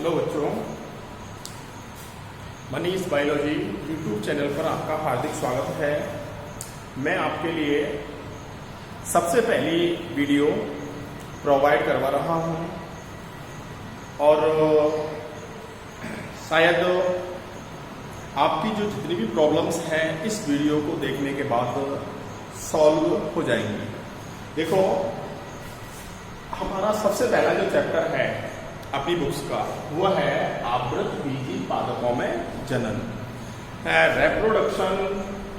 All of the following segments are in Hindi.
हेलो बच्चों, मनीष बायोलॉजी यूट्यूब चैनल पर आपका हार्दिक स्वागत है। मैं आपके लिए सबसे पहली वीडियो प्रोवाइड करवा रहा हूं और शायद आपकी जो जितनी भी प्रॉब्लम्स हैं इस वीडियो को देखने के बाद सॉल्व हो जाएंगी। देखो, हमारा सबसे पहला जो चैप्टर है अपनी बुक्स का वो है आवृतबीजी पादपों में जनन, रिप्रोडक्शन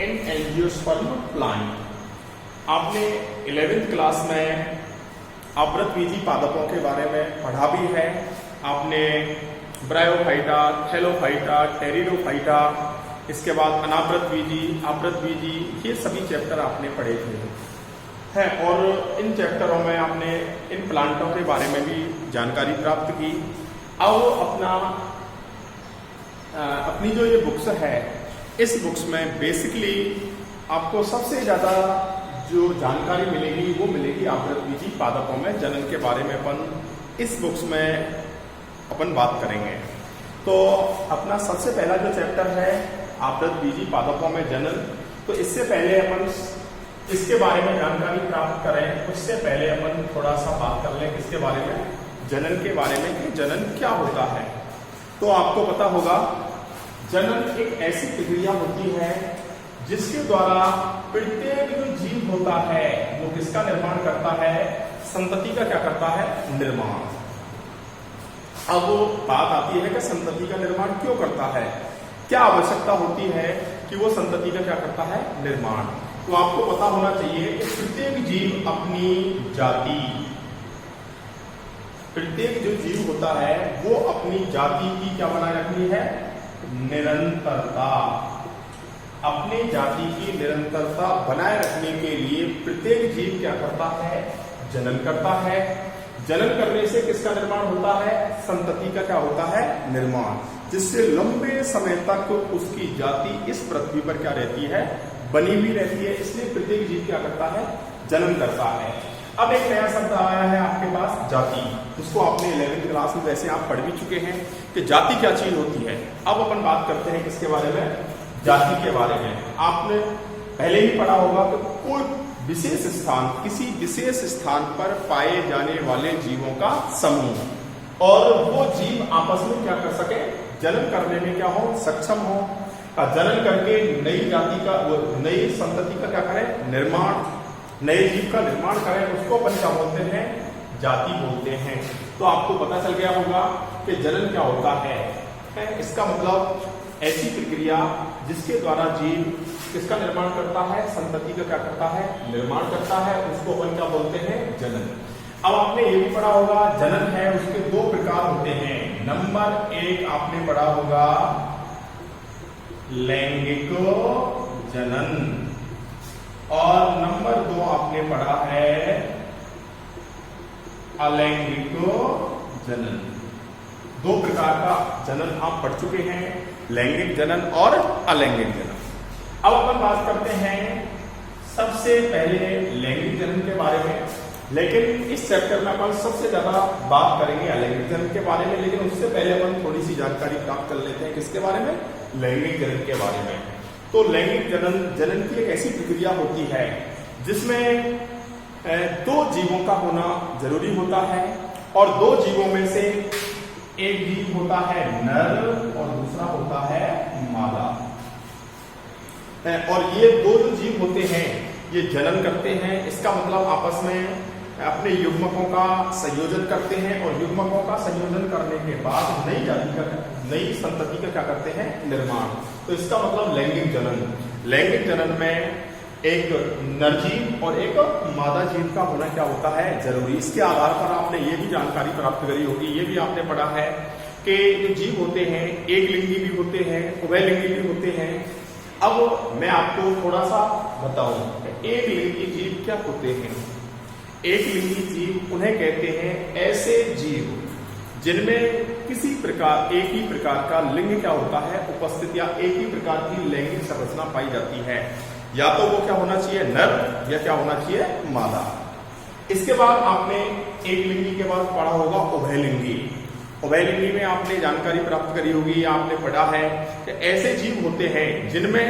इन एंजियोस्पर्म प्लांट। आपने 11th क्लास में आवृतबीजी पादपों के बारे में पढ़ा भी है। आपने ब्रायोफाइटा, थैलोफाइटा, टेरिडोफाइटा, इसके बाद अनावृतबीजी, आवृतबीजी, ये सभी चैप्टर आपने पढ़े थे है और इन चैप्टरों में आपने इन प्लांटों के बारे में भी जानकारी प्राप्त की। अब अपनी जो ये बुक्स है, इस बुक्स में बेसिकली आपको सबसे ज्यादा जो जानकारी मिलेगी वो मिलेगी आवृतबीजी पादपों में जनन के बारे में। अपन इस बुक्स में अपन बात करेंगे। तो अपना सबसे पहला जो चैप्टर है आवृतबीजी पादपों में जनन, तो इससे पहले अपन इसके बारे में जानकारी प्राप्त करें उससे पहले अपन थोड़ा सा बात कर लें इसके बारे में, जनन के बारे में कि जनन क्या होता है। तो आपको पता होगा, जनन एक ऐसी प्रक्रिया होती है जिसके द्वारा प्रत्येक जो जीव होता है वो किसका निर्माण करता है, संतति का क्या करता है, निर्माण। अब बात आती है कि संतति का निर्माण क्यों करता है, क्या आवश्यकता होती है कि वो संतति का क्या करता है, निर्माण। तो आपको पता होना चाहिए कि प्रत्येक जीव अपनी जाति, प्रत्येक जो जीव होता है वो अपनी जाति की क्या बनाए रखनी है, निरंतरता। अपनी जाति की निरंतरता बनाए रखने के लिए प्रत्येक जीव क्या करता है, जनन करता है। जनन करने से किसका निर्माण होता है, संतति का क्या होता है, निर्माण, जिससे लंबे समय तक उसकी जाति इस पृथ्वी पर क्या रहती है, बनी हुई रहती है। इसलिए प्रत्येक जीव क्या करता है, जनन करता है। अब एक नया शब्द आया है आपके पास, जाति। उसको आपने 11th क्लास में वैसे आप पढ़ भी चुके हैं कि जाति क्या चीज होती है। अब अपन बात करते हैं किसके बारे में, जाति के बारे में। आपने पहले ही पढ़ा होगा कि कोई विशेष स्थान, किसी विशेष स्थान पर पाए जाने वाले जीवों का समूह, और वो जीव आपस में क्या कर सके, जनन करने में क्या हो, सक्षम हो, जनन करके नई जाति का, नई संतति का क्या करें, निर्माण, नए जीव का निर्माण करें, उसको अपन क्या बोलते हैं, जाति बोलते हैं। तो आपको पता चल गया होगा कि जनन क्या होता है। इसका मतलब ऐसी प्रक्रिया जिसके द्वारा जीव किसका निर्माण करता है, संतति का क्या करता है, निर्माण करता है, उसको अपन क्या बोलते हैं, जनन। अब आपने ये भी पढ़ा होगा, जनन है उसके दो प्रकार होते हैं। नंबर 1 आपने पढ़ा होगा लैंगिक जनन, और नंबर 2 आपने पढ़ा है अलैंगिक जनन। दो प्रकार का जनन आप पढ़ चुके हैं, लैंगिक जनन और अलैंगिक जनन। अब अपन बात करते हैं सबसे पहले लैंगिक जनन के बारे में, लेकिन इस चैप्टर में अपन सबसे ज्यादा बात करेंगे अलैंगिक जनन के बारे में। लेकिन उससे पहले अपन थोड़ी सी जानकारी प्राप्त कर लेते हैं किसके बारे में, लैंगिक जनन के बारे में। तो लैंगिक जनन की एक ऐसी प्रक्रिया होती है जिसमें दो जीवों का होना जरूरी होता है, और दो जीवों में से एक जीव होता है नर और दूसरा होता है मादा। और ये दो जो जीव होते हैं ये जनन करते हैं। इसका मतलब आपस में अपने युग्मकों का संयोजन करते हैं, और युग्मकों का संयोजन करने के बाद नई जाति का, नई संतति का क्या करते हैं, निर्माण। तो इसका मतलब लैंगिक जनन। लैंगिक जनन में एक नर जीव और एक मादा जीव का होना क्या होता है, जरूरी। इसके आधार पर आपने ये भी जानकारी प्राप्त करी होगी, ये भी आपने पढ़ा है कि जो जीव होते हैं एक लिंगी भी होते हैं, उभयलिंगी भी होते हैं। अब मैं आपको थोड़ा सा बताऊं, एक लिंगी जीव क्या होते हैं। एक लिंगी जीव उन्हें कहते हैं ऐसे जीव जिनमें किसी प्रकार, एक ही प्रकार का लिंग क्या होता है, उपस्थित, या एक ही प्रकार की लैंगिक संरचना पाई जाती है। या तो वो क्या होना चाहिए, नर, या क्या होना चाहिए, मादा। इसके बाद आपने एक लिंगी के बाद पढ़ा होगा उभयलिंगी। उभयलिंगी में आपने जानकारी प्राप्त करी होगी, आपने पढ़ा है कि ऐसे जीव होते हैं जिनमें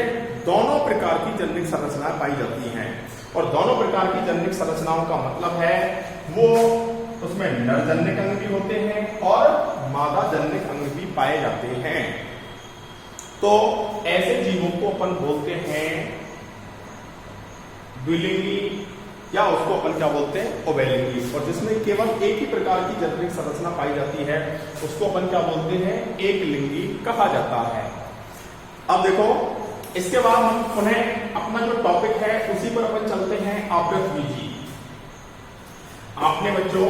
दोनों प्रकार की जैविक संरचनाएं पाई जाती हैं। और दोनों प्रकार की जैविक संरचनाओं का मतलब है वो उसमें नर जनिक अंग भी होते हैं और मादा जनिक अंग भी पाए जाते हैं। तो ऐसे जीवों को अपन बोलते हैं द्विलिंगी, या उसको अपन क्या बोलते हैं, उभयलिंगी। और जिसमें केवल एक ही प्रकार की जैविक संरचना पाई जाती है उसको अपन क्या बोलते हैं, एक लिंगी कहा जाता है। अब देखो, इसके बाद हम पुनः अपना जो टॉपिक है उसी पर अपन चलते हैं, आवृतबीजी। आपने बच्चों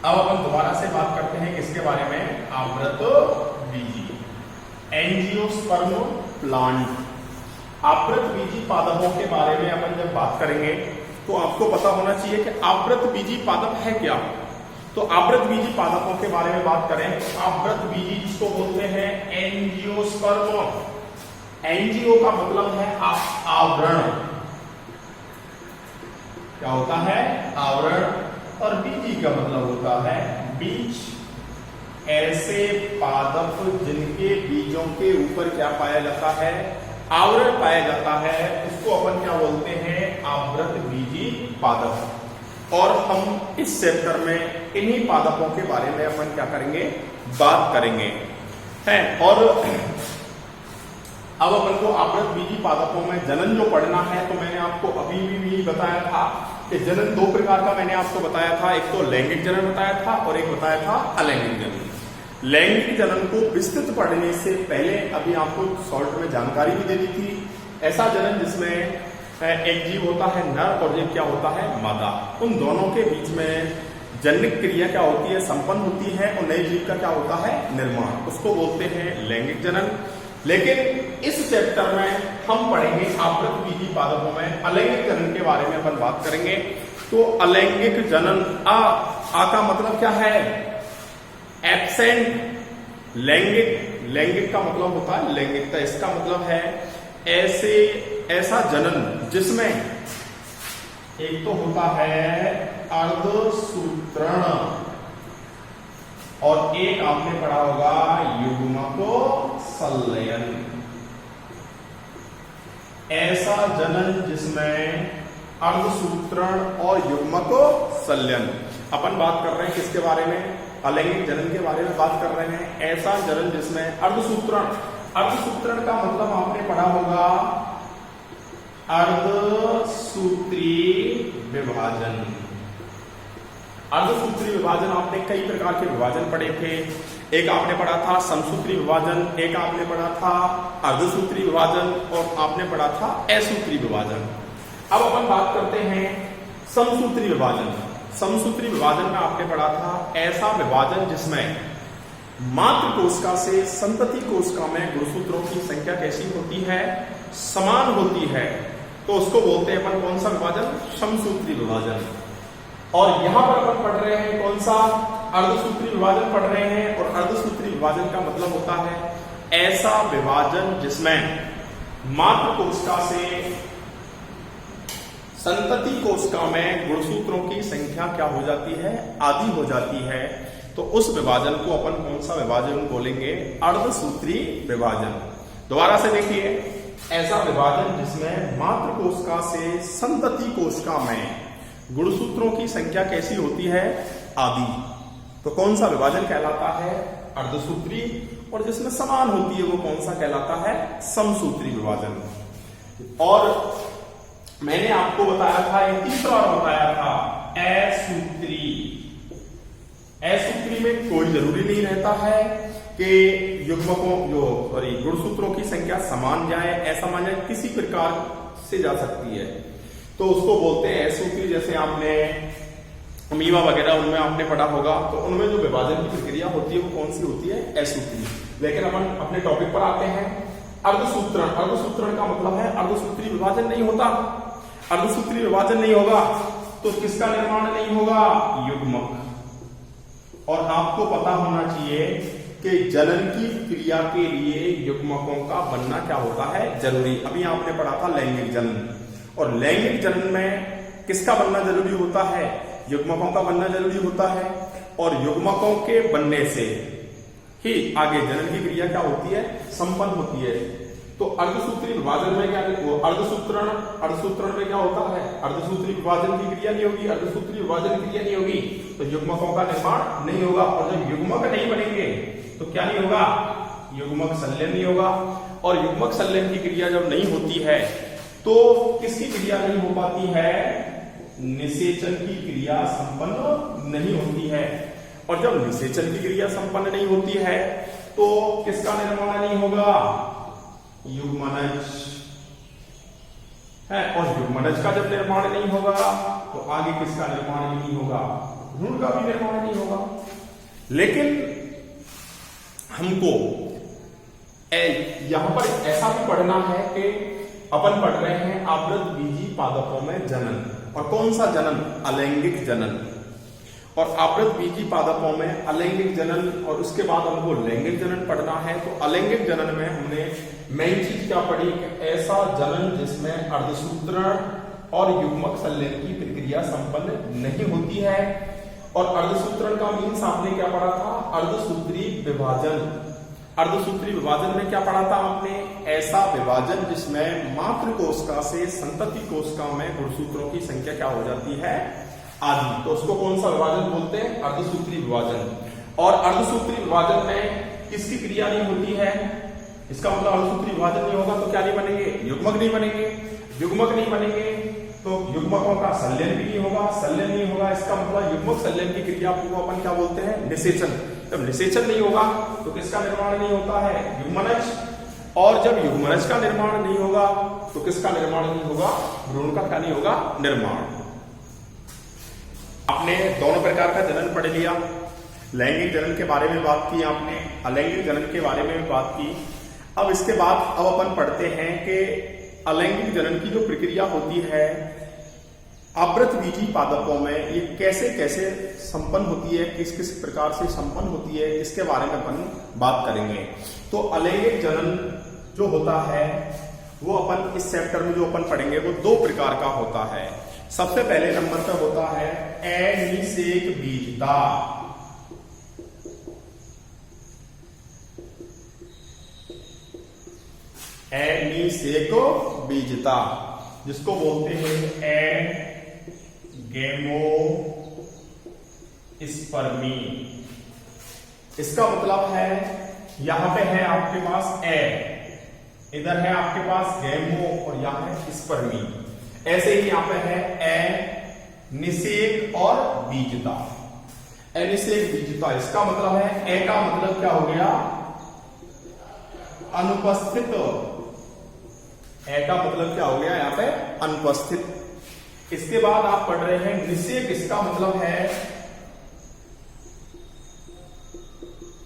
अब अपन दोबारा से बात करते हैं किसके बारे में, आवृतबीजी, एंजियोस्पर्म प्लांट। आवृतबीजी पादपों के बारे में अपन जब बात करेंगे तो आपको पता होना चाहिए कि आवृतबीजी पादप है क्या। तो आवृतबीजी पादपों के बारे में बात करें तो आवृतबीजी जिसको बोलते हैं एंजियोस्पर्म। एंजियो का मतलब है आवरण, क्या होता है, आवरण। और बीजी का मतलब होता है बीज। ऐसे पादप जिनके बीजों के ऊपर क्या पाया जाता है, आवरण पाया जाता है, उसको अपन क्या बोलते हैं, आवृतबीजी पादप। और हम इस चैप्टर में इन्हीं पादपों के बारे में अपन क्या करेंगे, बात करेंगे है। और अब अपन को आवृतबीजी पादपों में जनन जो पढ़ना है, तो मैंने आपको अभी भी बताया था कि जनन दो प्रकार का मैंने आपको बताया था। एक तो लैंगिक जनन बताया था और एक बताया था अलैंगिक जनन। लैंगिक जनन को विस्तृत पढ़ने से पहले अभी आपको शॉर्ट में जानकारी भी दे दी थी। ऐसा जनन जिसमें एक जीव होता है नर और एक क्या होता है, मादा। उन दोनों के बीच में जनिक क्रिया क्या होती है, संपन्न होती है और नए जीव का क्या होता है, निर्माण। उसको बोलते हैं लैंगिक जनन। लेकिन इस चैप्टर में हम पढ़ेंगे आवृतबीजी पादपों में अलैंगिक जनन के बारे में अपन बात करेंगे। तो अलैंगिक जनन, आ का मतलब क्या है, एब्सेंट। लैंगिक का मतलब होता है लैंगिकता। इसका मतलब है ऐसा जनन जिसमें एक तो होता है अर्धसूत्रण और एक आपने पढ़ा होगा युग्मक संलयन। ऐसा जनन जिसमें अर्धसूत्रण और युग्मक संलयन। अपन बात कर रहे हैं किसके बारे में, अलैंगिक जनन के बारे में बात कर रहे हैं। ऐसा जनन जिसमें अर्धसूत्रण, अर्धसूत्रण का मतलब आपने पढ़ा होगा अर्धसूत्री विभाजन। अर्धसूत्री विभाजन आपने कई प्रकार के विभाजन पढ़े थे। एक आपने पढ़ा था समसूत्री विभाजन, एक आपने पढ़ा था अर्धसूत्री विभाजन और आपने पढ़ा था असूत्री विभाजन। अब अपन बात करते हैं समसूत्री विभाजन। समसूत्री विभाजन में आपने पढ़ा था ऐसा विभाजन जिसमें मातृ कोशिका से संतति कोशिका में गुणसूत्रों की संख्या कैसी होती है, समान होती है। तो उसको बोलते हैं अपन कौन सा विभाजन, समसूत्री विभाजन। और यहां पर अपन पढ़ रहे हैं कौन सा, अर्धसूत्री विभाजन पढ़ रहे हैं। और अर्धसूत्री विभाजन का मतलब होता है ऐसा विभाजन जिसमें मातृ कोशिका से संतति कोशिका में गुणसूत्रों की संख्या क्या हो जाती है, आधी हो जाती है। तो उस विभाजन को अपन कौन सा विभाजन बोलेंगे, अर्धसूत्री विभाजन। दोबारा से देखिए, ऐसा विभाजन जिसमें मातृ कोशिका से संतति कोशिका में गुणसूत्रों की संख्या कैसी होती है, आधी। तो कौन सा विभाजन कहलाता है, अर्धसूत्री। और जिसमें समान होती है वो कौन सा कहलाता है, समसूत्री विभाजन। और मैंने आपको बताया था, एक तीसरा और बताया था असूत्री। असूत्री में कोई जरूरी नहीं रहता है कि युग्मकों गुणसूत्रों की संख्या समान जाए, ऐसा मान जाए, किसी प्रकार से जा सकती है। तो उसको बोलते हैं असूत्री। जैसे आपने अमीबा वगैरह उनमें आपने पढ़ा होगा, तो उनमें जो विभाजन की प्रक्रिया होती है वो कौन सी होती है, असूत्री। लेकिन अपन अपने टॉपिक पर आते हैं, अर्धसूत्रण। अर्धसूत्रण का मतलब है अर्धसूत्री विभाजन नहीं होता। अर्धसूत्री विभाजन नहीं होगा तो किसका निर्माण नहीं होगा, युग्मक। और आपको पता होना चाहिए कि जनन की क्रिया के लिए युग्मकों का बनना क्या होता है, जरूरी। अभी आपने पढ़ा था लैंगिक जनन। और लैंगिक जनन में किसका बनना जरूरी होता है? युग्मकों का बनना जरूरी होता है, और युग्मकों के बनने से ही आगे जनन की क्रिया क्या होती है? संपन्न होती है। तो अर्धसूत्री विभाजन में क्या, अर्धसूत्रण में क्या होता है? अर्धसूत्री विभाजन की क्रिया नहीं होगी, अर्धसूत्री विभाजन की क्रिया नहीं होगी, तो युग्मकों का निर्माण नहीं होगा। और जब युग्मक नहीं बनेंगे तो क्या नहीं होगा? युग्मक संलयन नहीं होगा। और युग्मक संलयन की क्रिया जब नहीं होती है तो किसकी क्रिया नहीं हो पाती है? निषेचन की क्रिया संपन्न नहीं होती है। और जब निषेचन की क्रिया संपन्न नहीं होती है तो किसका निर्माण नहीं होगा? युग्मनज है। और युग्मनज का जब निर्माण नहीं होगा तो आगे किसका निर्माण नहीं होगा? भ्रूण का भी निर्माण नहीं होगा। लेकिन हमको यहां पर ऐसा भी पढ़ना है कि अपन पढ़ रहे हैं आवृत बीजी पादपों में जनन। और कौन सा जनन? अलैंगिक जनन। और आवृत बीजी पादपों में अलैंगिक जनन, और उसके बाद हमको लैंगिक जनन पढ़ना है। तो अलैंगिक जनन में हमने मेन चीज क्या पढ़ी कि ऐसा जनन जिसमें अर्धसूत्रण और युग्मक संलयन की प्रक्रिया संपन्न नहीं होती है। और अर्धसूत्रण का मीन्स आपने क्या पढ़ा था? अर्धसूत्री विभाजन। अर्धसूत्री विभाजन में क्या पढ़ा था आपने? ऐसा विभाजन जिसमें मातृ कोशिका से संतति कोशिका में गुणसूत्रों की संख्या क्या हो जाती है? आदि। तो उसको कौन सा विभाजन बोलते हैं? अर्धसूत्री विभाजन। और अर्धसूत्री विभाजन में किसकी क्रिया नहीं होती है? इसका मतलब अर्धसूत्री विभाजन नहीं होगा तो क्या नहीं बनेंगे? युग्मक नहीं बनेंगे। युग्मक नहीं बनेंगे तो युग्मकों का संलयन भी नहीं होगा। संलयन नहीं होगा इसका मतलब युग्मक संलयन की क्रिया को अपन क्या बोलते हैं? निषेचन। जब निषेचन नहीं होगा तो किसका निर्माण नहीं होता है? युग्मनज। और जब युग्मनज का निर्माण नहीं होगा तो किसका निर्माण नहीं होगा? भ्रूण का क्या नहीं होगा? निर्माण। आपने दोनों प्रकार का जनन पढ़ लिया। लैंगिक जनन के बारे में बात की आपने, अलैंगिक जनन के बारे में भी बात की। अब इसके बाद अब अपन पढ़ते हैं कि अलैंगिक जनन की जो प्रक्रिया होती है आवृत बीजी पादपों में, ये कैसे कैसे संपन्न होती है, किस किस प्रकार से संपन्न होती है, इसके बारे में अपन बात करेंगे। तो अलैंगिक जनन जो होता है वो अपन इस चैप्टर में जो अपन पढ़ेंगे वो दो प्रकार का होता है। सबसे पहले नंबर पे होता है अनिषेक बीजता। अनिषेक बीजता जिसको बोलते हैं गेमोस्पर्मी। इसका मतलब है यहां पे है आपके पास इधर है आपके पास गैमो और यहां है स्पर्मी। ऐसे ही यहां पे है निषेक और बीजता। अनिषेक बीजता इसका मतलब है ए का मतलब क्या हो गया? अनुपस्थित। ए का मतलब क्या हो गया यहां पे? अनुपस्थित। इसके बाद आप पढ़ रहे हैं निषेक। इसका मतलब है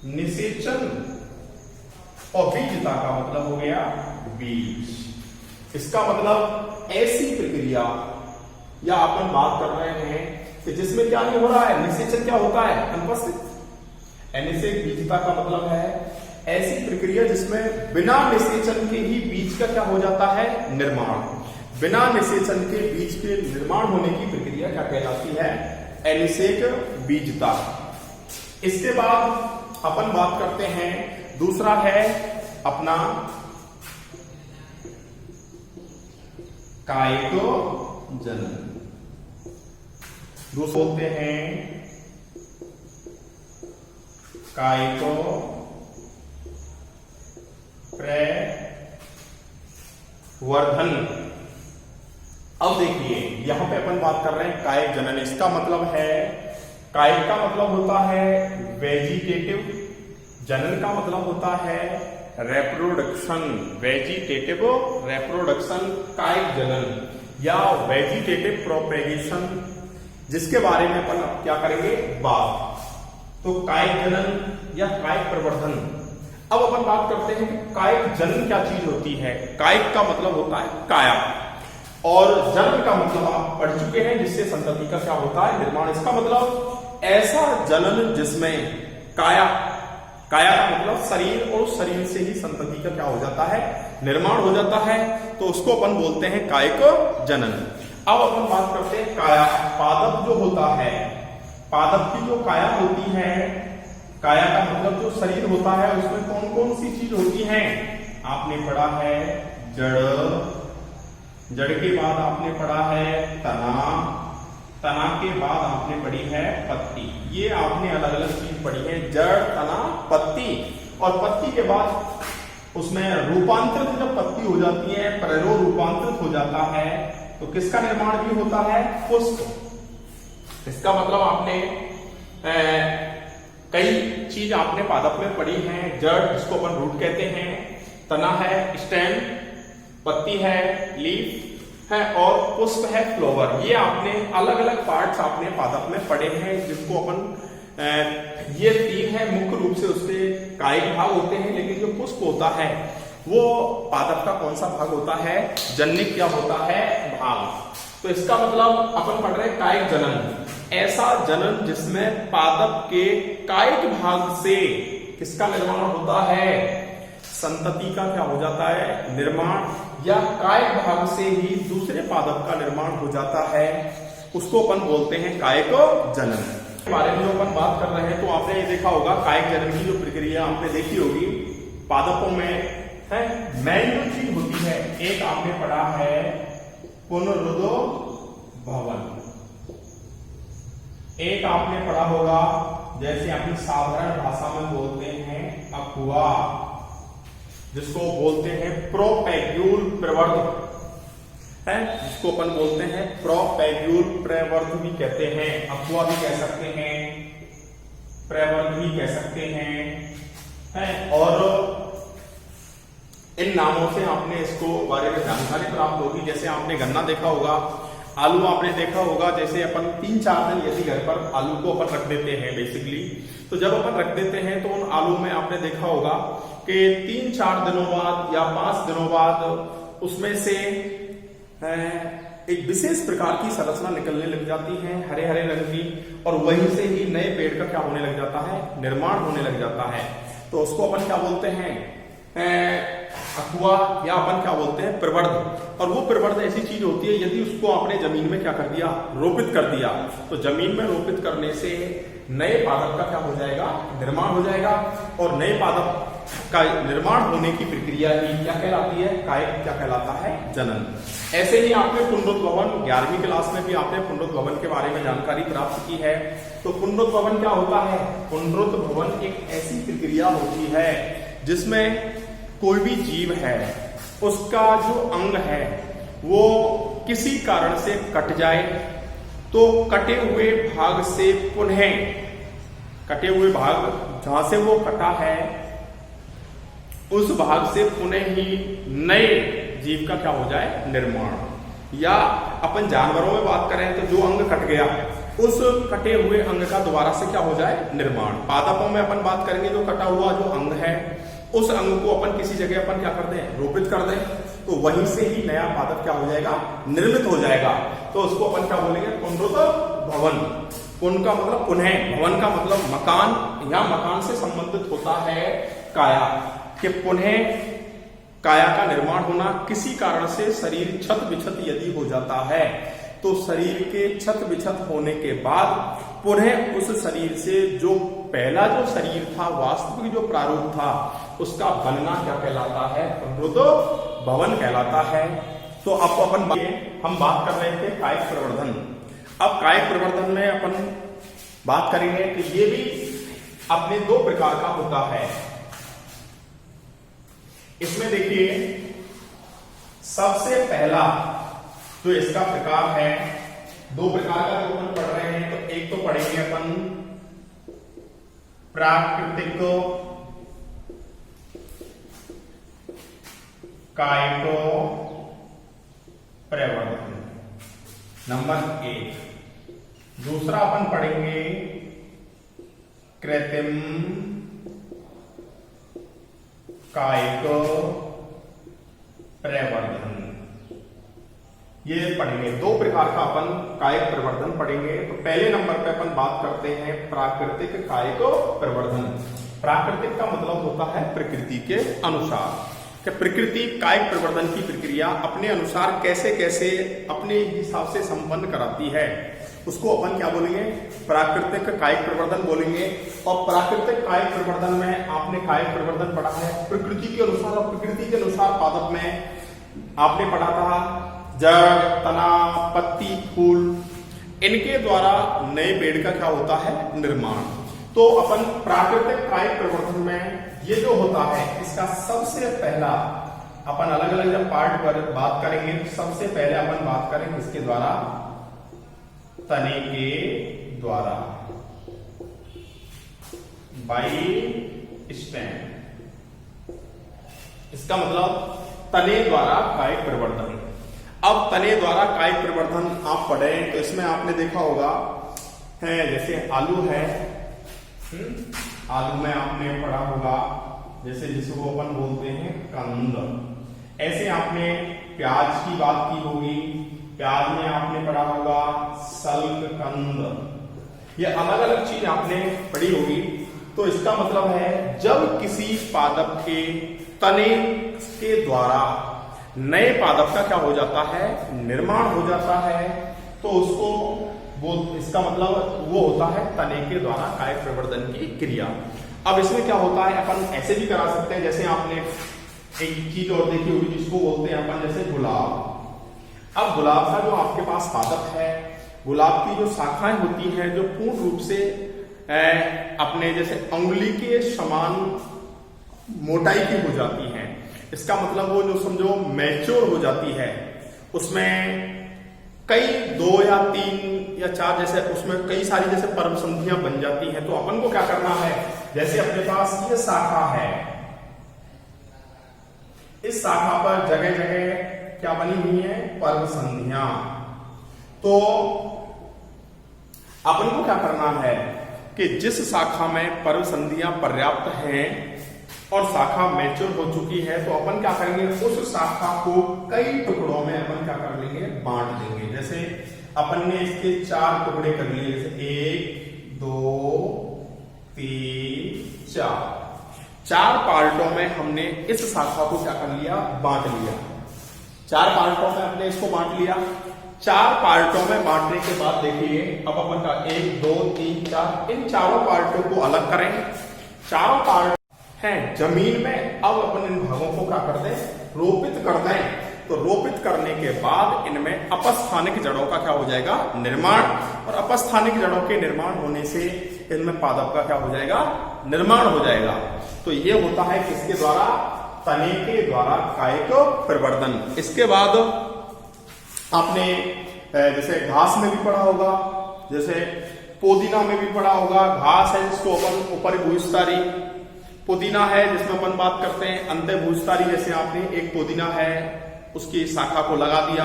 निषेचन और बीजता का मतलब हो गया बीज। इसका मतलब ऐसी प्रक्रिया या अपन बात कर रहे हैं कि जिसमें क्या नहीं हो रहा है? निषेचन क्या होता है? अनुपस्थित। अनिषेक बीजता का मतलब है ऐसी प्रक्रिया जिसमें बिना निषेचन के ही बीज का क्या हो जाता है? निर्माण। बिना निषेचन के बीज के निर्माण होने की प्रक्रिया क्या कहलाती है? अनिषेक बीजता। इसके बाद अपन बात करते हैं दूसरा है अपना कायिक जनन। दूसरे बोलते हैं कायिक प्रवर्धन। अब देखिए यहां पे अपन बात कर रहे हैं कायिक जनन। इसका मतलब है कायिक का मतलब होता है वेजिटेटिव, जनन का मतलब होता है रेप्रोडक्शन। वेजिटेटिव रेप्रोडक्शन कायिक जनन या वेजिटेटिव प्रोपेगेशन, जिसके बारे में अपन अब क्या करेंगे? बात। तो कायिक जनन या कायिक प्रवर्धन। अब अपन बात करते हैं कि कायिक जनन क्या चीज होती है। कायिक का मतलब होता है काया और जनन का मतलब आप पढ़ चुके हैं जिससे संतति का क्या होता है? निर्माण। इसका मतलब ऐसा जनन जिसमें काया का मतलब शरीर और शरीर से ही संतति का क्या हो जाता है? निर्माण हो जाता है। तो उसको अपन बोलते हैं कायिक जनन। अब अपन बात करते हैं काया। पादप जो होता है, पादप की जो काया होती है, काया का मतलब जो शरीर होता है उसमें कौन कौन सी चीज होती है? आपने पढ़ा है जड़, जड़ के बाद आपने पढ़ा है तना, तना के बाद आपने पढ़ी है पत्ती। ये आपने अलग अलग चीज पढ़ी है, जड़, तना, पत्ती। और पत्ती के बाद उसमें रूपांतरित जब पत्ती हो जाती है, प्ररो रूपांतरित हो जाता है, तो किसका निर्माण भी होता है? पुष्प। इसका मतलब आपने कई चीज आपने पादप में पढ़ी है। जड़ जिसको अपन रूट कहते हैं, तना है स्टेम, पत्ती है लीफ है, और पुष्प है फ्लावर। ये आपने अलग अलग पार्ट्स आपने पादप में पढ़े हैं, जिसको अपन ये तीन है मुख्य रूप से उसके कायिक भाग होते हैं। लेकिन जो पुष्प होता है वो पादप का कौन सा भाग होता है? जन्निक क्या होता है? भाग। तो इसका मतलब अपन पढ़ रहे हैं कायिक जनन, ऐसा जनन जिसमें पादप के कायिक भाग से किसका निर्माण होता है? संतति का क्या हो जाता है? निर्माण, या कायिक भाग से ही दूसरे पादप का निर्माण हो जाता है, उसको अपन बोलते हैं कायिक जनन। के बारे में जो अपन बात कर रहे हैं, तो आपने ये देखा होगा कायिक जनन की जो प्रक्रिया आपने देखी होगी पादपों में है। मेन जो चीज होती है, एक आपने पढ़ा है पुनरुद्भवन, एक आपने पढ़ा होगा जैसे अपनी साधारण भाषा में बोलते हैं अफुआ, जिसको बोलते हैं प्रोपैग्यूल प्रवर्ध है, जिसको अपन बोलते हैं प्रोपैग्यूल प्रवर्ध भी कहते हैं, अफुआ भी कह सकते हैं, प्रवर्ध भी कह सकते हैं। और इन नामों से आपने इसको बारे में जानकारी प्राप्त होगी। जैसे आपने गन्ना देखा होगा, आलू आपने देखा होगा, जैसे अपन 3-4 दिन यदि घर पर आलू को अपन रख देते हैं बेसिकली, तो जब अपन रख देते हैं तो उन आलू में आपने देखा होगा कि 3-4 दिनों बाद या 5 दिनों बाद उसमें से एक विशेष प्रकार की संरचना निकलने लग जाती है, हरे हरे रंग की, और वहीं से ही नए पेड़ का क्या होने लग जाता है? निर्माण होने लग जाता है। तो उसको अपन क्या बोलते हैं? अफुआ, या अपन क्या बोलते हैं? प्रवर्ध। और वो प्रवर्ध ऐसी चीज होती है, यदि उसको आपने जमीन में क्या कर दिया? रोपित कर दिया, तो जमीन में रोपित करने से नए पादप का क्या हो जाएगा? निर्माण हो जाएगा। और नए पादप का निर्माण होने की प्रक्रिया ही क्या कहलाती है? कायिक क्या कहलाता है? जनन। ऐसे ही आपने पुनरुद्भवन 11वीं क्लास में भी आपने पुनरुद्भवन के बारे में जानकारी प्राप्त की है। तो पुनरुद्भवन क्या होता है? पुनरुद्भवन एक ऐसी प्रक्रिया होती है जिसमें कोई भी जीव है, उसका जो अंग है वो किसी कारण से कट जाए, तो कटे हुए भाग से पुनः, कटे हुए भाग जहां से वो कटा है उस भाग से पुनः ही नए जीव का क्या हो जाए? निर्माण। या अपन जानवरों में बात करें तो जो अंग कट गया, उस कटे हुए अंग का दोबारा से क्या हो जाए? निर्माण। पादपों में अपन बात करेंगे जो कटा हुआ जो अंग है, उस अंग को अपन किसी जगह अपन क्या कर दें? रोपित कर दें, तो वहीं से ही नया पादप क्या हो जाएगा? निर्मित हो जाएगा। तो उसको अपन क्या बोलेंगे? पुनरुद्भवन। पुन का मतलब पुनः, भवन का मतलब मकान, या मकान से संबंधित होता है काया, कि पुनः काया का निर्माण होना। किसी कारण से शरीर क्षत विक्षत यदि हो जाता है, तो शरीर के क्षत विक्षत होने के बाद पुनः उस शरीर से जो पहला जो शरीर था, वास्तविक जो प्रारूप था, उसका बनना क्या कहलाता है? पुनरुद्भवन कहलाता है। तो अब अपन हम बात कर रहे थे कायिक प्रवर्धन। अब कायिक प्रवर्धन में अपन बात करेंगे कि ये भी अपने 2 प्रकार का होता है। इसमें देखिए सबसे पहला जो इसका प्रकार है, 2 प्रकार का जो अपन पढ़ रहे हैं, तो एक तो पढ़ेंगे अपन प्राकृतिक कायिक प्रवर्धन, नंबर 1। दूसरा अपन पढ़ेंगे कृत्रिम कायिक प्रवर्धन। ये पढ़ेंगे 2 प्रकार का अपन कायिक प्रवर्धन पढ़ेंगे। तो पहले नंबर पे अपन बात करते हैं प्राकृतिक कायिक प्रवर्धन। प्राकृतिक का मतलब होता है प्रकृति के अनुसार। कि प्रकृति कायिक प्रवर्धन की प्रक्रिया अपने अनुसार कैसे कैसे अपने हिसाब से संपन्न कराती है, उसको अपन क्या बोलेंगे, प्राकृतिक कायिक प्रवर्धन बोलेंगे। और प्राकृतिक कायिक प्रवर्धन में आपने कायिक प्रवर्धन पढ़ा है प्रकृति के अनुसार, और प्रकृति के अनुसार पादप में आपने पढ़ा था जड़, तना, पत्ती, फूल, इनके द्वारा नए पेड़ का क्या होता है, निर्माण। तो अपन प्राकृतिक कायिक प्रवर्धन में ये जो होता है इसका सबसे पहला अपन अलग अलग जब पार्ट पर बात करेंगे, सबसे पहले अपन बात करेंगे इसके द्वारा, तने के द्वारा, बाई स्टेम। इसका मतलब तने द्वारा कायिक प्रवर्धन। अब तने द्वारा कायिक प्रवर्धन आप पढ़े तो इसमें आपने देखा होगा है, जैसे आलू है, आलू में आपने पढ़ा होगा जैसे जिसको अपन बोलते हैं कंद। ऐसे आपने प्याज की बात की होगी, प्याज में आपने पढ़ा होगा सल्ककंद। ये अलग अलग चीज आपने पढ़ी होगी। तो इसका मतलब है जब किसी पादप के तने के द्वारा नए पादप का क्या हो जाता है, निर्माण हो जाता है, तो उसको वो, इसका मतलब वो होता है तने के द्वारा कायिक प्रवर्धन की क्रिया। अब इसमें क्या होता है, अपन ऐसे भी करा सकते हैं, जैसे आपने एक चीज और देखी होगी जिसको बोलते हैं अपन जैसे गुलाब। अब गुलाब का जो आपके पास पादप है, गुलाब की जो शाखाएं होती हैं जो पूर्ण रूप से अपने जैसे अंगुली के समान मोटाई की हो जाती हैं, इसका मतलब वो जो समझो मैच्योर हो जाती है, उसमें कई 2 या 3 या 4 जैसे उसमें कई सारी जैसे पर्व संधियां बन जाती हैं। तो अपन को क्या करना है, जैसे अपने पास ये शाखा है, इस शाखा पर जगह जगह क्या बनी हुई है, पर्व संधियां। तो अपन को क्या करना है कि जिस शाखा में पर्व संधियां पर्याप्त हैं और शाखा मैच्योर हो चुकी है, तो अपन क्या करेंगे, उस शाखा को कई टुकड़ों में अपन क्या कर लेंगे, बांट देंगे। जैसे अपन ने इसके 4 टुकड़े कर लिए, जैसे 1 2 3 4 पार्टों में हमने इस शाखा को क्या कर लिया, बांट लिया। 4 पार्टों में हमने इसको बांट लिया। 4 पार्टों में बांटने के बाद देखिए अब अपन का 1 2 3 4 इन चारों पार्टों को अलग करें। चारों पार्ट हैं जमीन में, अब अपन इन भागों को क्या कर दें, रोपित कर दें। तो रोपित करने के बाद इनमें अपस्थानिक जड़ों का क्या हो जाएगा, निर्माण। और अपस्थानिक जड़ों के निर्माण होने से इनमें पादप का क्या हो जाएगा, निर्माण हो जाएगा। तो ये होता है किसके द्वारा, तने के द्वारा कायिक प्रवर्धन। इसके बाद आपने जैसे घास में भी पढ़ा होगा, जैसे पुदीना में भी पढ़ा होगा। घास है जिसको अपन ऊपर भूस्तारी, पुदीना है जिसमें अपन बात करते हैं अंत्य भूस्तारी। जैसे आपने एक पुदीना है उसकी शाखा को लगा दिया,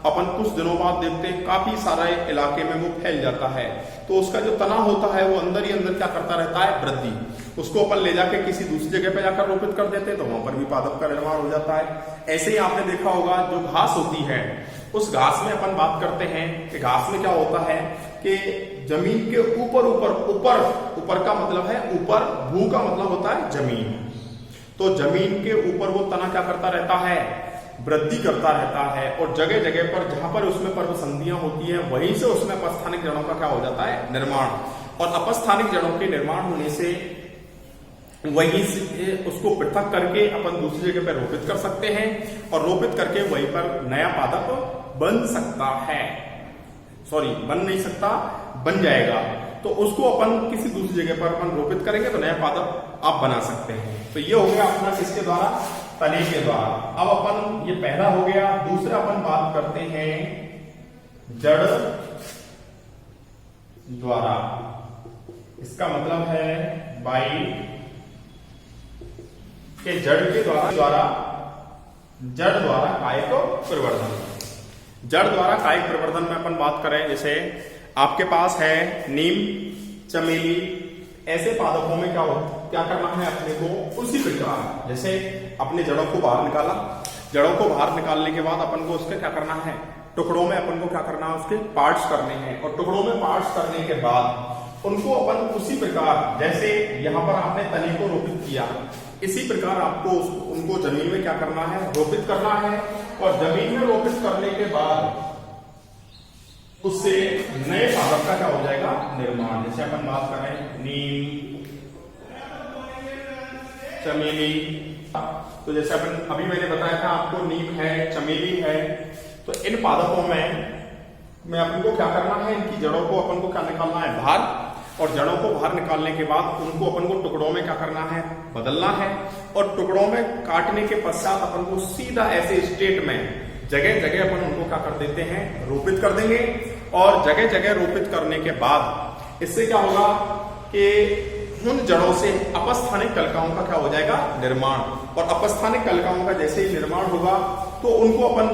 अपन कुछ दिनों बाद देखते हैं काफी सारे इलाके में वो फैल जाता है, तो उसका जो तना होता है वो अंदर ही अंदर क्या करता रहता है, वृद्धि। उसको अपन ले जाके किसी दूसरी जगह पे जाकर रोपित कर देते हैं, तो वहां पर भी पादप का निर्माण हो जाता है। ऐसे ही आपने देखा होगा जो घास होती है, उस घास में अपन बात करते हैं कि घास में क्या होता है कि जमीन के ऊपर ऊपर का मतलब है ऊपर, भू का मतलब होता है जमीन। तो जमीन के ऊपर वो तना क्या करता रहता है, वृद्धि करता रहता है। और जगह जगह पर जहां पर उसमें पर्व संधियां होती है, वहीं से उसमें अपस्थानिक जड़ों का क्या हो जाता है, निर्माण। और अपस्थानिक जड़ों के निर्माण होने से वहीं से उसको पृथक करके अपन दूसरी जगह पर रोपित कर सकते हैं, और रोपित करके वहीं पर नया पादप बन सकता है, सॉरी बन नहीं सकता, बन जाएगा। तो उसको अपन किसी दूसरी जगह पर अपन रोपित करेंगे तो नया पादप आप बना सकते हैं। तो ये हो गया अपना किसके द्वारा, तने के द्वारा। अब अपन ये पहला हो गया। दूसरा अपन बात करते हैं जड़ द्वारा। इसका मतलब है बाई के जड़ के द्वारा जड़ द्वारा कायिक प्रवर्धन। जड़ द्वारा कायिक प्रवर्धन में अपन बात करें, जैसे आपके पास है नीम, चमेली, ऐसे पादपों में क्या करना है अपने को, उसी प्रकार जैसे अपने जड़ों को बाहर निकाला, जड़ों को बाहर निकालने के बाद अपन को उसके क्या करना है, टुकड़ों में अपन को क्या करना है, उसके पार्ट्स करने हैं। और टुकड़ों में पार्ट्स करने के बाद उनको अपन उसी प्रकार जैसे यहाँ पर आपने तने को रोपित किया, इसी प्रकार आपको उनको जमीन में क्या करना है, रोपित करना है। और जमीन में रोपित करने के बाद उससे नए पादप का क्या हो जाएगा, निर्माण। जैसे अपन बात करें नीम, चमेली, तो जैसे अपन अभी मैंने बताया था आपको नीम है, चमेली है, तो इन पादपों में अपन को क्या करना है, इनकी जड़ों को अपन को क्या निकालना है, बाहर। और जड़ों को बाहर निकालने के बाद उनको अपन को टुकड़ों में क्या करना है, बदलना है। और टुकड़ों में काटने के पश्चात अपन को सीधा ऐसे स्टेट में जगह जगह अपन उनको क्या कर देते हैं, रोपित कर देंगे। और जगह जगह रोपित करने के बाद इससे क्या होगा कि उन जड़ों से अपस्थानिक कलिकाओं का क्या हो जाएगा, निर्माण। और अपस्थानिक कलिकाओं का जैसे ही निर्माण होगा तो उनको अपन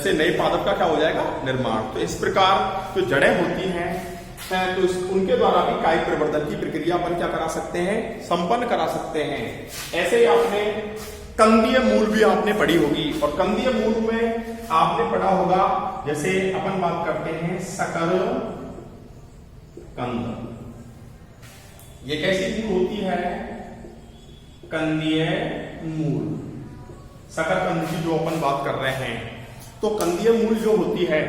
से नए पादप का क्या हो जाएगा, निर्माण। तो इस प्रकार जो जड़ें होती हैं तो उनके द्वारा भी कायिक प्रवर्धन की प्रक्रिया अपन क्या करा सकते हैं, संपन्न करा सकते हैं। ऐसे ही आपने कंदीय मूल भी आपने पढ़ी होगी, और कंदीय मूल में आपने पढ़ा होगा, जैसे अपन बात करते हैं सकर कंद, ये कैसी चीज होती है, कंदीय मूल, सकर कंद की जो अपन बात कर रहे हैं। तो कंदीय मूल जो होती है,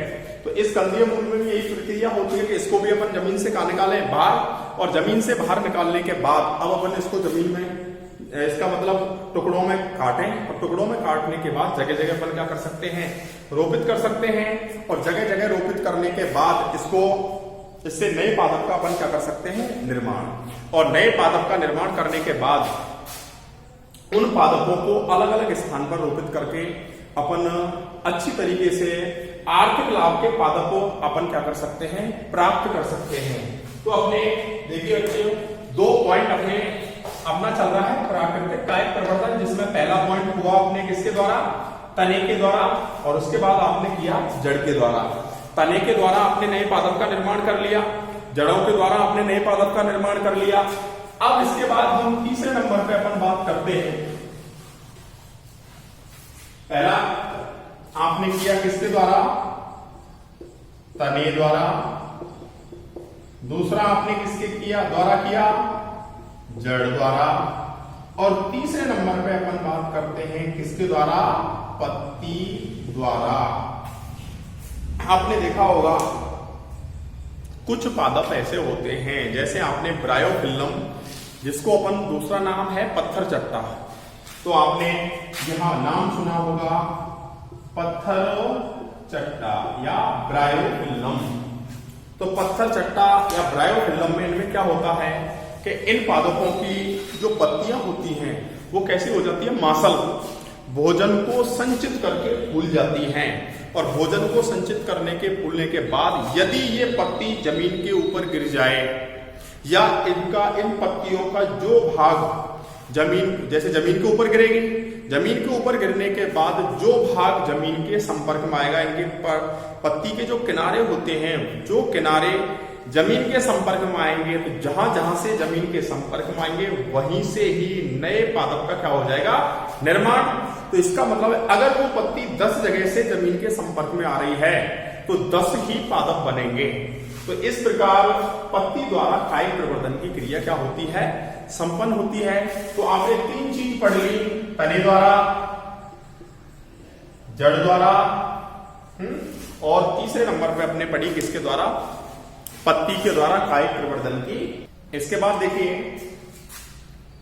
तो इस कंदीय मूल में भी यही प्रक्रिया होती है कि इसको भी अपन जमीन से निकालें बाहर, और जमीन से बाहर निकालने के बाद अब अपन इसको जमीन में, इसका मतलब टुकड़ों में काटें, और टुकड़ों में काटने के बाद जगह जगह अपन क्या कर सकते हैं, रोपित कर सकते हैं। और जगह जगह रोपित करने के बाद इससे नए पादप का अपन क्या कर सकते हैं, निर्माण। और नए पादप का निर्माण करने के बाद उन पादपों को अलग अलग स्थान पर रोपित करके अपन अच्छी तरीके से आर्थिक लाभ के पादपों अपन क्या कर सकते हैं, प्राप्त कर सकते हैं। तो अपने देखिए बच्चे 2 पॉइंट अपना चल रहा है प्राकृतिक कायिक प्रवर्धन, जिसमें पहला पॉइंट हुआ अपने किसके द्वारा, तने के द्वारा, और उसके बाद आपने किया जड़ के द्वारा। तने के द्वारा आपने नए पादप का निर्माण कर लिया, जड़ों के द्वारा आपने नए पादप का निर्माण कर लिया। अब इसके बाद हम तीसरे नंबर पे अपन बात करते हैं, पहला आपने किया किसके द्वारा, तने द्वारा। दूसरा आपने किसके द्वारा किया, जड़ द्वारा। और तीसरे नंबर पे अपन बात करते हैं किसके द्वारा, पत्ती द्वारा। आपने देखा होगा कुछ पादप ऐसे होते हैं, जैसे आपने ब्रायोफिल्लम, जिसको अपन दूसरा नाम है पत्थर चट्टा, तो आपने यहां नाम सुना होगा पत्थर चट्टा या ब्रायोफिल्लम। तो पत्थर चट्टा या ब्रायोफिल्लम में इनमें क्या होता है कि इन पादपों की जो पत्तियां होती हैं वो कैसी हो जाती है, मांसल, भोजन को संचित करके फूल जाती हैं। और भोजन को संचित करने के फूलने के बाद यदि ये पत्ती जमीन के ऊपर गिर जाए, या इन पत्तियों का जो भाग जैसे जमीन के ऊपर गिरेगी, जमीन के ऊपर गिरने के बाद जो भाग जमीन के संपर्क में आएगा, इनके पत्ती के जो किनारे होते हैं, जो किनारे जमीन के संपर्क में आएंगे, तो जहां जहां से जमीन के संपर्क में आएंगे वहीं से ही नए पादप का क्या हो जाएगा, निर्माण। तो इसका मतलब है अगर वो पत्ती 10 जगह से जमीन के संपर्क में आ रही है तो 10 ही पादप बनेंगे। तो इस प्रकार पत्ती द्वारा कायिक प्रवर्धन की क्रिया क्या होती है, संपन्न होती है। तो आपने 3 चीज पढ़ ली, तने द्वारा, जड़ द्वारा, और तीसरे नंबर पे अपने पढ़ी किसके द्वारा, पत्ती के द्वारा कायिक प्रवर्धन की। इसके बाद देखिए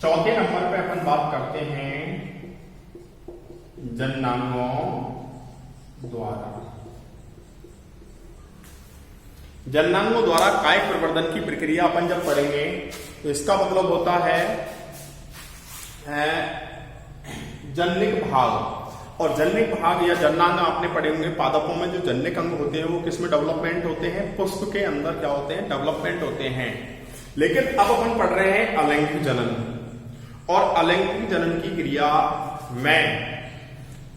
चौथे नंबर पे अपन बात करते हैं जननांगों द्वारा। जननांगों द्वारा कायिक प्रवर्धन की प्रक्रिया अपन जब पढ़ेंगे तो इसका मतलब होता है जननिक भाग। और जननिक भाग या जननांग आपने पढ़े होंगे, पादपों में जो जननिक अंग होते हैं वो किसमें डेवलपमेंट होते हैं, पुष्प के अंदर क्या होते हैं, डेवलपमेंट होते हैं। लेकिन अब अपन पढ़ रहे हैं अलैंगिक जनन, और अलैंगिक जनन की क्रिया में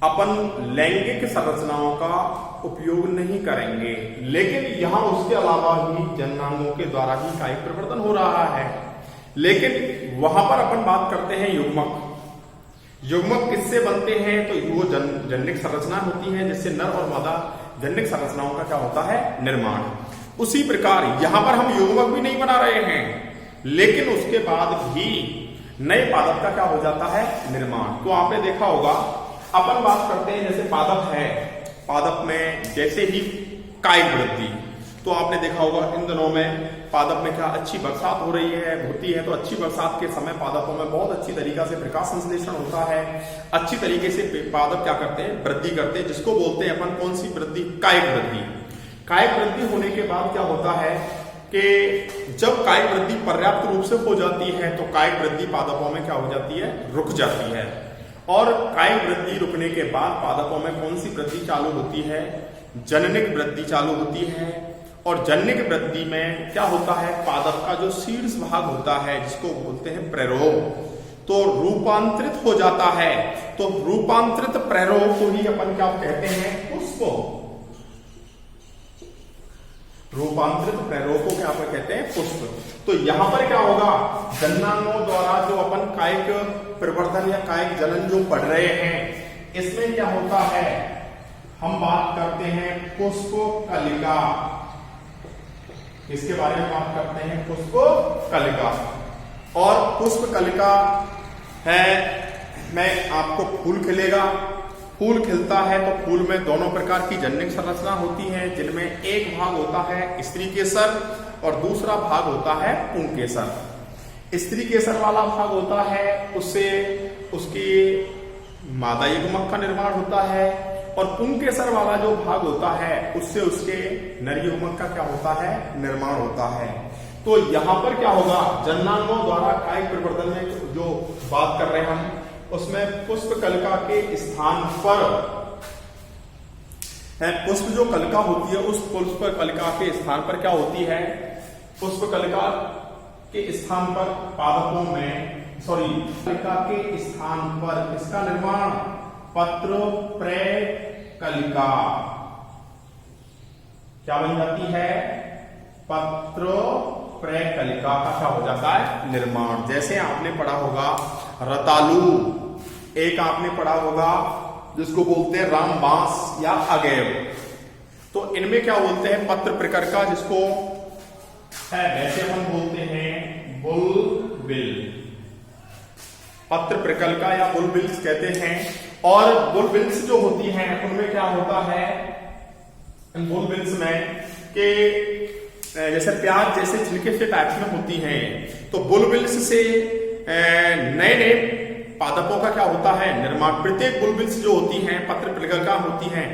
अपन लैंगिक संरचनाओं का उपयोग नहीं करेंगे, लेकिन यहां उसके अलावा ही जननांगों के द्वारा ही कायिक प्रवर्धन हो रहा है। लेकिन वहां पर अपन बात करते हैं युग्मक। युग्मक किससे बनते हैं, तो वो जननिक संरचना होती है, जिससे नर और मादा जननिक संरचनाओं का क्या होता है, निर्माण। उसी प्रकार यहां पर हम युग्मक भी नहीं बना रहे हैं, लेकिन उसके बाद भी नए पादप का क्या हो जाता है, निर्माण। तो आपने देखा होगा, अपन बात करते हैं जैसे पादप है, पादप में जैसे ही कायिक वृद्धि, तो आपने देखा होगा इन दिनों में पादप में क्या अच्छी बरसात हो रही है, होती है, तो अच्छी बरसात के समय पादपों में बहुत अच्छी तरीका से प्रकाश संश्लेषण होता है, अच्छी तरीके से पादप क्या करते हैं, वृद्धि करते हैं, जिसको बोलते हैं अपन कौन सी वृद्धि, कायिक वृद्धि। कायिक वृद्धि होने के बाद क्या होता है कि जब कायिक वृद्धि पर्याप्त रूप से हो जाती है तो कायिक वृद्धि पादपों में क्या हो जाती है, रुक जाती है। और कायिक वृद्धि रुकने के बाद पादपों में कौन सी वृद्धि चालू होती है, जननिक वृद्धि चालू होती है। और जननिक वृद्धि में क्या होता है, पादप का जो शीर्ष भाग होता है जिसको बोलते हैं प्ररोग, तो रूपांतरित हो जाता है। तो रूपांतरित प्ररोग को ही अपन क्या कहते हैं, पुष्प। रूपांतरित प्ररोग को क्या कहते हैं, पुष्प। तो यहां पर क्या होगा, जननांगों द्वारा जो अपन कायिक प्रवर्धन या कायिक जनन जो पढ़ रहे हैं, इसमें क्या होता है, हम बात करते हैं पुष्प कलिका, इसके बारे में बात करते हैं, पुष्प कलिका। और पुष्प कलिका है में आपको फूल खिलेगा, फूल खिलता है तो फूल में दोनों प्रकार की जननिक संरचना होती है, जिनमें एक भाग होता है स्त्री केसर और दूसरा भाग होता है पुंकेसर। स्त्री केसर वाला भाग होता है, उससे उसकी मादा युग्मक का निर्माण होता है, और पुंकेसर वाला जो भाग होता है उससे उसके नर युग्मक का क्या होता है, निर्माण होता है। तो यहां पर क्या होगा, जननांगों द्वारा कायिक प्रवर्धन में जो बात कर रहे हैं हम, उसमें पुष्प कलिका के स्थान पर पुष्प जो कलिका होती है, उस पुष्प कलिका के स्थान पर क्या होती है, पुष्प कलिका के स्थान पर पादपों में कलिका के स्थान पर इसका निर्माण पत्रोप्रय कलिका क्या बन जाती है, पत्रोप्रय कलिका का क्या हो जाता है, निर्माण। जैसे आपने पढ़ा होगा रतालू, एक आपने पढ़ा होगा जिसको बोलते हैं रामबांस या अगेव, तो इनमें क्या बोलते हैं, पत्र प्रकर्का, जिसको है वैसे हम बोलते हैं बुलबिल, पत्र प्रकल्का या बुलबिल्स कहते हैं। और बुलबिल्स जो होती हैं उनमें क्या होता है, इन बुलबिल्स में के जैसे प्याज जैसे छिलके से टाइप्स में होती हैं, तो बुलबिल्स से नए नए पादपों का क्या होता है, निर्माण। प्रत्येक बुलबिल्स जो होती हैं, पत्र प्रकल्का होती हैं,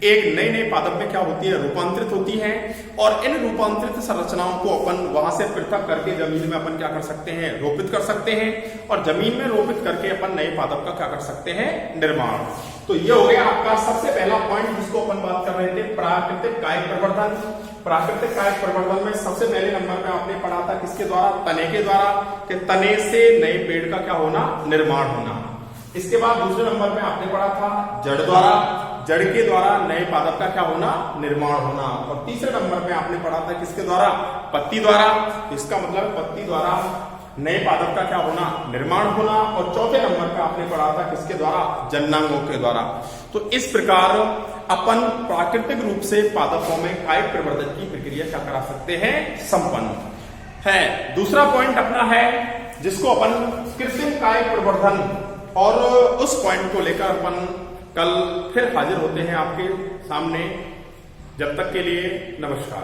एक नए नए पादप में क्या होती है, रूपांतरित होती है। और इन रूपांतरित संरचनाओं को अपन वहां से पृथक करके जमीन में अपन क्या कर सकते हैं, रोपित कर सकते हैं, और जमीन में रोपित करके अपन नए पादप का क्या कर सकते हैं, निर्माण। तो ये हो गया आपका सबसे पहला पॉइंट जिसको अपन बात कर रहे थे, प्राकृतिक कायिक प्रवर्धन। प्राकृतिक कायिक प्रवर्धन में सबसे पहले नंबर पे आपने पढ़ा था किसके द्वारा, तने के द्वारा, कि तने से नए पेड़ का क्या होना, निर्माण होना। इसके बाद दूसरे नंबर पे आपने पढ़ा था जड़ द्वारा, जड़ के द्वारा नए पादप का क्या होना, निर्माण होना। और तीसरे नंबर पे आपने पढ़ा था किसके द्वारा, पत्ती द्वारा, इसका मतलब पत्ती द्वारा नए पादप का क्या होना, निर्माण होना। और चौथे नंबर पे आपने पढ़ा था किसके द्वारा, जननांगों के द्वारा। तो इस प्रकार अपन प्राकृतिक रूप से पादपों में कायिक प्रवर्धन की प्रक्रिया क्या करा सकते हैं, संपन्न है। दूसरा पॉइंट अपना है जिसको अपन कृत्रिम कायिक प्रवर्धन, और उस पॉइंट को लेकर अपन कल फिर हाजिर होते हैं आपके सामने। जब तक के लिए नमस्कार।